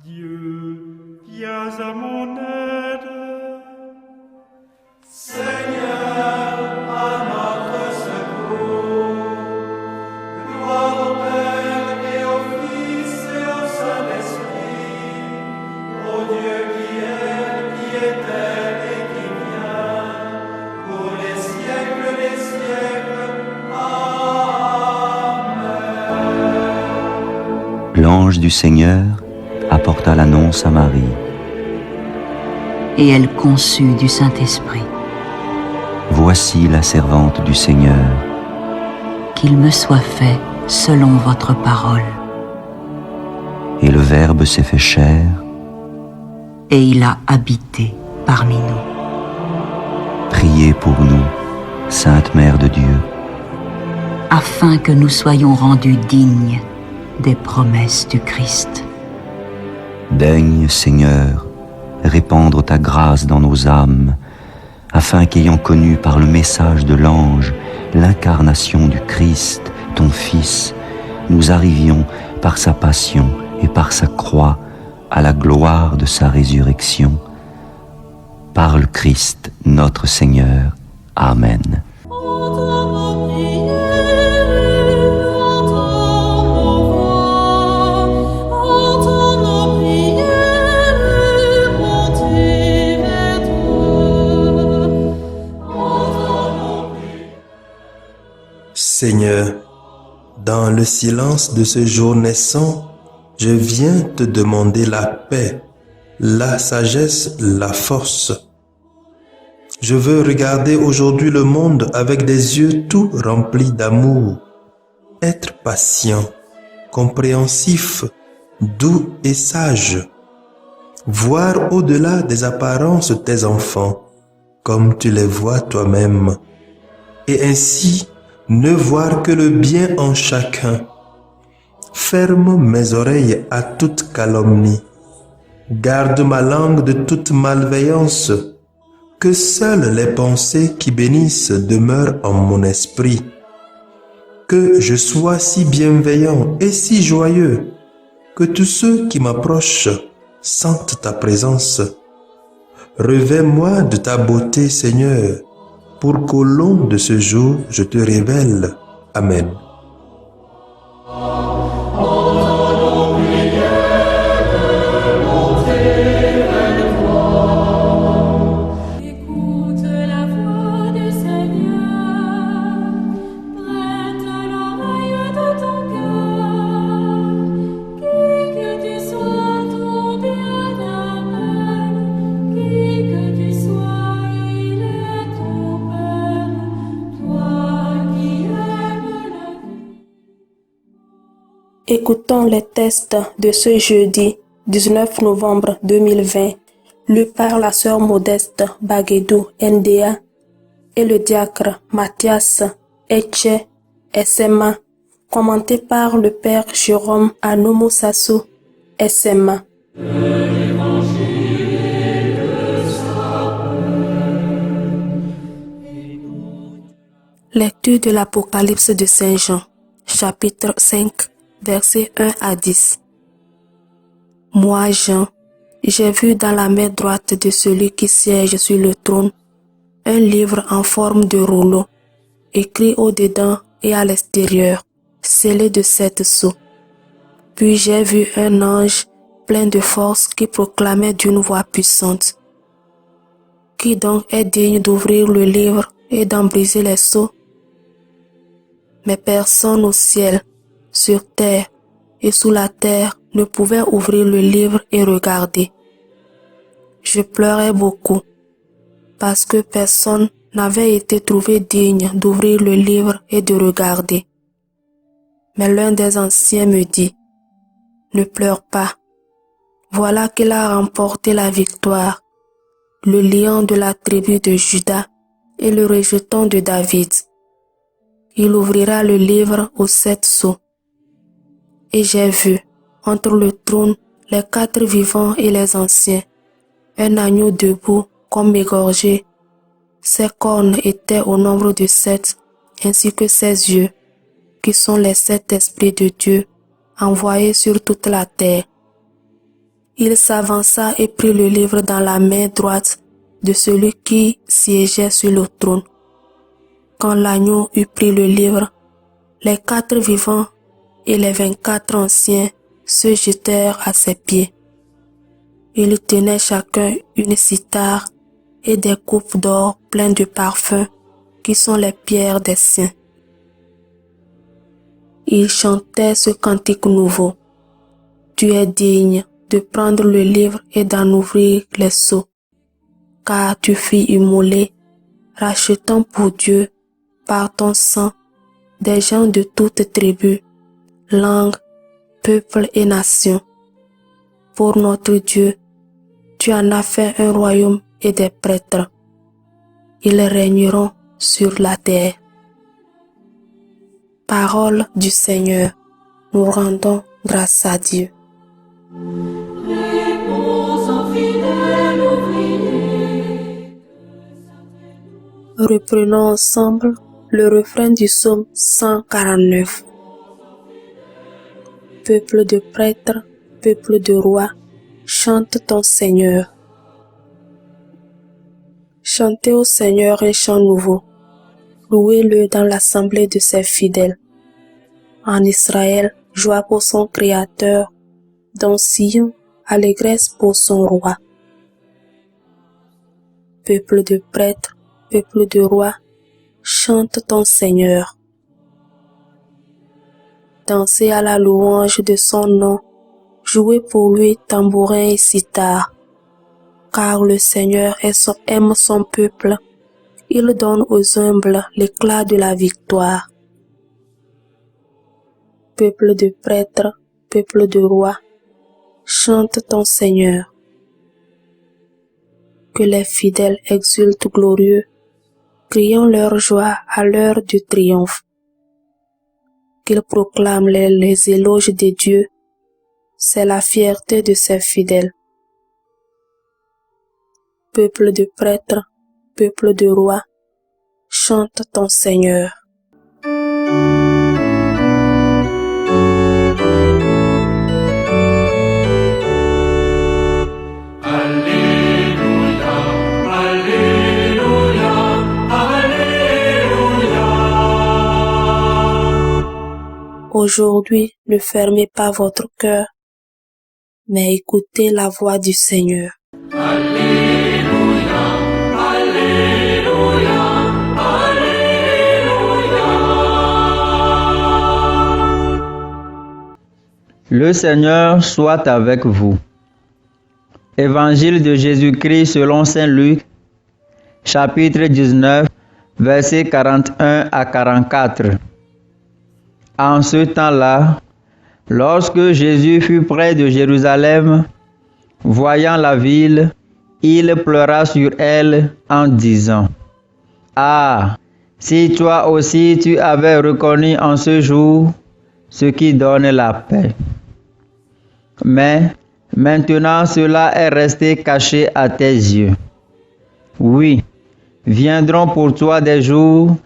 Dieu, viens à mon aide. Seigneur, à notre secours. Gloire au Père et au Fils et au Saint-Esprit, au Dieu qui était et qui vient, pour les siècles des siècles. Amen. L'ange du Seigneur apporta l'annonce à Marie. Et elle conçut du Saint-Esprit. Voici la servante du Seigneur. Qu'il me soit fait selon votre parole. Et le Verbe s'est fait chair. Et il a habité parmi nous. Priez pour nous, Sainte Mère de Dieu, Afin que nous soyons rendus dignes des promesses du Christ. Daigne, Seigneur, répandre ta grâce dans nos âmes, afin qu'ayant connu par le message de l'ange l'incarnation du Christ, ton Fils, nous arrivions par sa passion et par sa croix à la gloire de sa résurrection. Par le Christ notre Seigneur. Amen. Seigneur, dans le silence de ce jour naissant, je viens te demander la paix, la sagesse, la force. Je veux regarder aujourd'hui le monde avec des yeux tout remplis d'amour, être patient, compréhensif, doux et sage, voir au-delà des apparences tes enfants, comme tu les vois toi-même, et ainsi ne voir que le bien en chacun. Ferme mes oreilles à toute calomnie. Garde ma langue de toute malveillance. Que seules les pensées qui bénissent demeurent en mon esprit. Que je sois si bienveillant et si joyeux que tous ceux qui m'approchent sentent ta présence. Revêts-moi de ta beauté, Seigneur, pour qu'au long de ce jour, je te révèle. Amen. Écoute la voix du Seigneur, prête l'oreille de ton cœur, qui que tu sois, ton Dieu t'appelle, qui que tu sois, il est ton Père, toi qui aimes la vie. Écoutons les textes de ce jeudi 19 novembre 2020, lu par la sœur Modeste Baguedou NDA et le diacre Mathias Etche SMA, commenté par le père Jérôme Anoumou Sassou SMA. Lecture de l'Apocalypse de Saint Jean, chapitre 5, versets 1 à 10. Moi, Jean, j'ai vu dans la main droite de celui qui siège sur le trône un livre en forme de rouleau, écrit au-dedans et à l'extérieur, scellé de 7 sceaux. Puis j'ai vu un ange plein de force qui proclamait d'une voix puissante: Qui donc est digne d'ouvrir le livre et d'en briser les sceaux? Mais personne au ciel, sur terre et sous la terre ne pouvait ouvrir le livre et regarder. Je pleurais beaucoup, parce que personne n'avait été trouvé digne d'ouvrir le livre et de regarder. Mais l'un des anciens me dit: Ne pleure pas, voilà qu'il a remporté la victoire, le lion de la tribu de Juda et le rejeton de David. Il ouvrira le livre aux 7 sceaux. Et j'ai vu, entre le trône, les 4 vivants et les anciens, un agneau debout comme égorgé. Ses cornes étaient au nombre de 7, ainsi que ses yeux, qui sont les 7 esprits de Dieu, envoyés sur toute la terre. Il s'avança et prit le livre dans la main droite de celui qui siégeait sur le trône. Quand l'agneau eut pris le livre, les 4 vivants et les 24 anciens se jetèrent à ses pieds. Ils tenaient chacun une cithare et des coupes d'or pleines de parfums qui sont les pierres des saints. Ils chantaient ce cantique nouveau. Tu es digne de prendre le livre et d'en ouvrir les sceaux, car tu fus immolé, rachetant pour Dieu par ton sang des gens de toutes tribus, langues, peuples et nations. Pour notre Dieu, tu en as fait un royaume et des prêtres. Ils régneront sur la terre. Parole du Seigneur, nous rendons grâce à Dieu. Réponds en fidèle ouvrier. Reprenons ensemble le refrain du psaume 149. Peuple de prêtres, peuple de rois, chante ton Seigneur. Chantez au Seigneur un chant nouveau. Louez-le dans l'assemblée de ses fidèles. En Israël, joie pour son Créateur. Dans Sion, allégresse pour son roi. Peuple de prêtres, peuple de rois, chante ton Seigneur. Dansez à la louange de son nom, jouez pour lui tambourin et cithare. Car le Seigneur aime son peuple, il donne aux humbles l'éclat de la victoire. Peuple de prêtres, peuple de rois, chante ton Seigneur. Que les fidèles exultent glorieux, criant leur joie à l'heure du triomphe. Qu'ils proclament les éloges de Dieu, c'est la fierté de ses fidèles. Peuple de prêtres, peuple de rois, chante ton Seigneur. Aujourd'hui, ne fermez pas votre cœur, mais écoutez la voix du Seigneur. Alléluia, Alléluia, Alléluia. Le Seigneur soit avec vous. Évangile de Jésus-Christ selon saint Luc, chapitre 19, versets 41 à 44. En ce temps-là, lorsque Jésus fut près de Jérusalem, voyant la ville, il pleura sur elle en disant: Ah, si toi aussi tu avais reconnu en ce jour ce qui donne la paix. Mais maintenant cela est resté caché à tes yeux. Oui, viendront pour toi des jours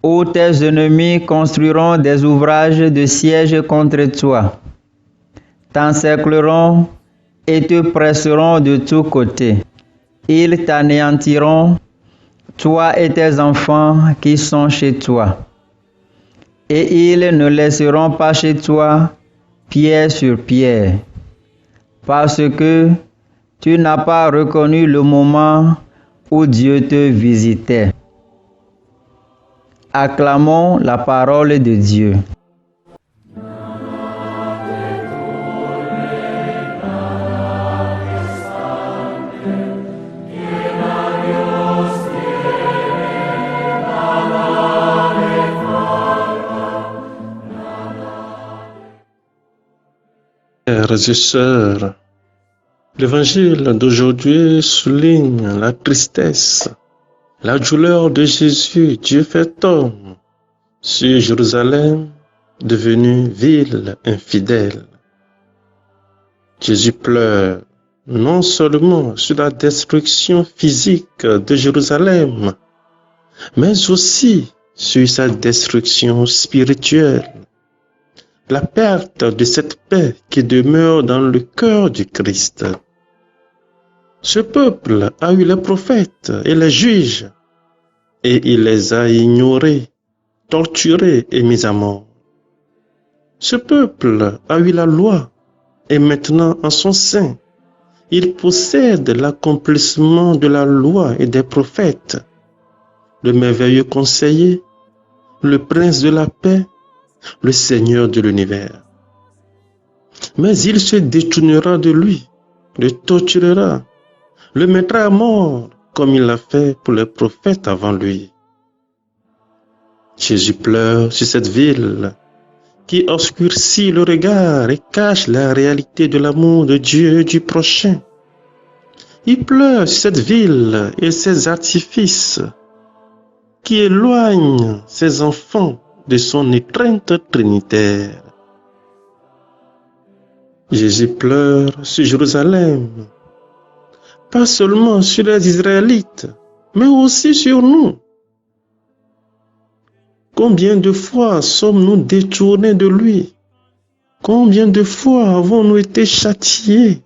où tes ennemis construiront des ouvrages de siège contre toi, t'encercleront et te presseront de tous côtés. Ils t'anéantiront, toi et tes enfants qui sont chez toi. Et ils ne laisseront pas chez toi pierre sur pierre, parce que tu n'as pas reconnu le moment où Dieu te visitait. Acclamons la parole de Dieu. Frères et sœurs, l'évangile d'aujourd'hui souligne la tristesse, la douleur de Jésus, Dieu fait homme, sur Jérusalem, devenue ville infidèle. Jésus pleure non seulement sur la destruction physique de Jérusalem, mais aussi sur sa destruction spirituelle. la perte de cette paix qui demeure dans le cœur du Christ. Ce peuple a eu les prophètes et les juges, et il les a ignorés, torturés et mis à mort. Ce peuple a eu la loi, et maintenant en son sein, il possède l'accomplissement de la loi et des prophètes, le merveilleux conseiller, le prince de la paix, le Seigneur de l'univers. Mais il se détournera de lui, le torturera, le mettra à mort comme il l'a fait pour les prophètes avant lui. Jésus pleure sur cette ville qui obscurcit le regard et cache la réalité de l'amour de Dieu et du prochain. Il pleure sur cette ville et ses artifices qui éloignent ses enfants de son étreinte trinitaire. Jésus pleure sur Jérusalem, pas seulement sur les Israélites, mais aussi sur nous. Combien de fois sommes-nous détournés de lui? Combien de fois avons-nous été châtiés?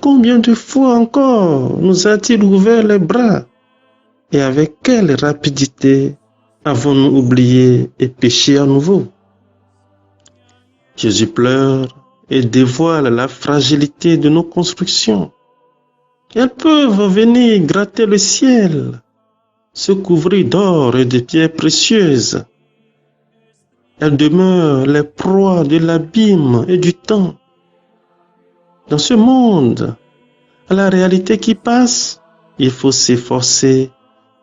Combien de fois encore nous a-t-il ouvert les bras? Et avec quelle rapidité avons-nous oublié et péché à nouveau? Jésus pleure et dévoile la fragilité de nos constructions. Elles peuvent venir gratter le ciel, se couvrir d'or et de pierres précieuses. Elles demeurent les proies de l'abîme et du temps. Dans ce monde, à la réalité qui passe, il faut s'efforcer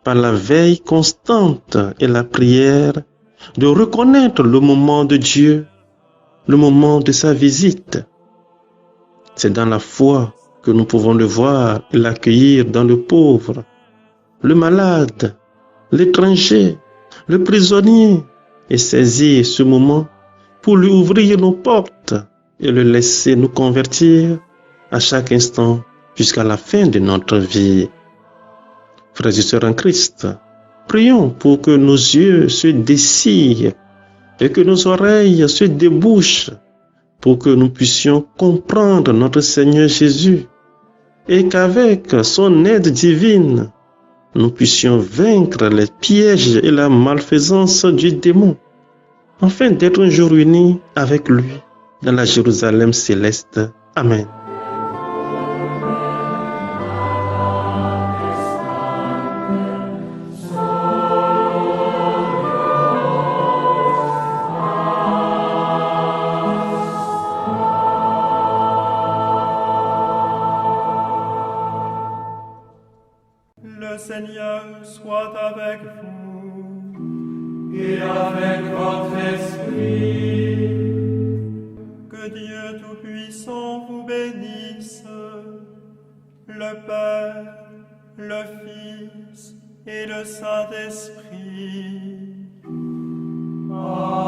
par la veille constante et la prière de reconnaître le moment de Dieu, le moment de sa visite. C'est dans la foi que nous pouvons le voir et l'accueillir dans le pauvre, le malade, l'étranger, le prisonnier, et saisir ce moment pour lui ouvrir nos portes et le laisser nous convertir à chaque instant jusqu'à la fin de notre vie. Frères et sœurs en Christ, prions pour que nos yeux se dessillent et que nos oreilles se débouchent pour que nous puissions comprendre notre Seigneur Jésus et qu'avec son aide divine, nous puissions vaincre les pièges et la malfaisance du démon, afin d'être un jour unis avec lui dans la Jérusalem céleste. Amen. Le Seigneur soit avec vous. Et avec votre esprit. Que Dieu Tout-Puissant vous bénisse, le Père, le Fils et le Saint-Esprit. Amen.